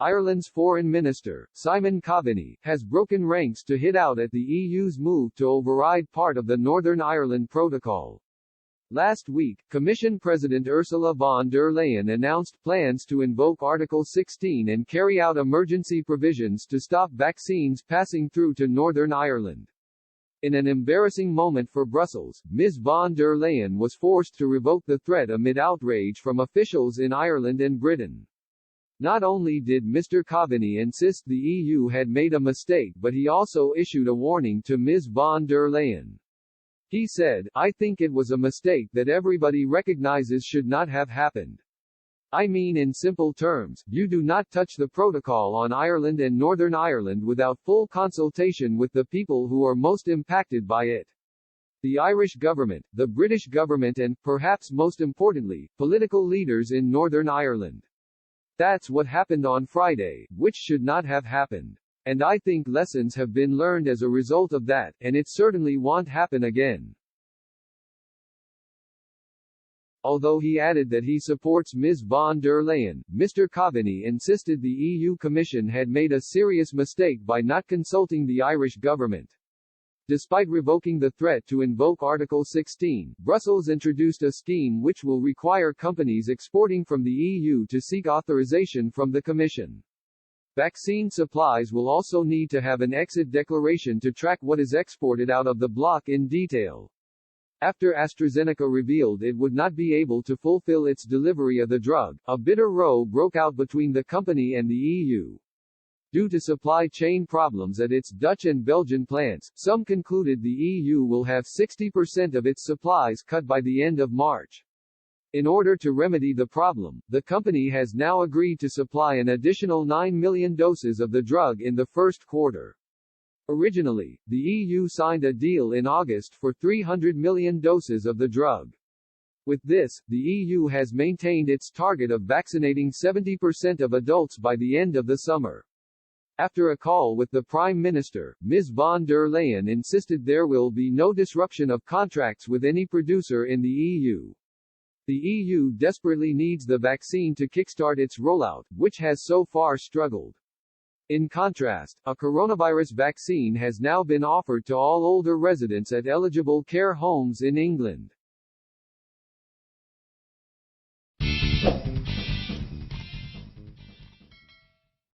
Ireland's Foreign Minister, Simon Coveney, has broken ranks to hit out at the EU's move to override part of the Northern Ireland Protocol. Last week, Commission President Ursula von der Leyen announced plans to invoke Article 16 and carry out emergency provisions to stop vaccines passing through to Northern Ireland. In an embarrassing moment for Brussels, Ms. von der Leyen was forced to revoke the threat amid outrage from officials in Ireland and Britain. Not only did Mr. Coveney insist the EU had made a mistake, but he also issued a warning to Ms. von der Leyen. He said, "I think it was a mistake that everybody recognizes should not have happened. I mean, in simple terms, you do not touch the protocol on Ireland and Northern Ireland without full consultation with the people who are most impacted by it. The Irish government, the British government and, perhaps most importantly, political leaders in Northern Ireland. That's what happened on Friday, which should not have happened. And I think lessons have been learned as a result of that, and it certainly won't happen again." Although he added that he supports Ms. von der Leyen, Mr. Coveney insisted the EU Commission had made a serious mistake by not consulting the Irish government. Despite revoking the threat to invoke Article 16, Brussels introduced a scheme which will require companies exporting from the EU to seek authorization from the Commission. Vaccine supplies will also need to have an exit declaration to track what is exported out of the bloc in detail. After AstraZeneca revealed it would not be able to fulfill its delivery of the drug, a bitter row broke out between the company and the EU. Due to supply chain problems at its Dutch and Belgian plants, some concluded the EU will have 60% of its supplies cut by the end of March. In order to remedy the problem, the company has now agreed to supply an additional 9 million doses of the drug in the first quarter. Originally, the EU signed a deal in August for 300 million doses of the drug. With this, the EU has maintained its target of vaccinating 70% of adults by the end of the summer. After a call with the Prime Minister, Ms. von der Leyen insisted there will be no disruption of contracts with any producer in the EU. The EU desperately needs the vaccine to kickstart its rollout, which has so far struggled. In contrast, a coronavirus vaccine has now been offered to all older residents at eligible care homes in England.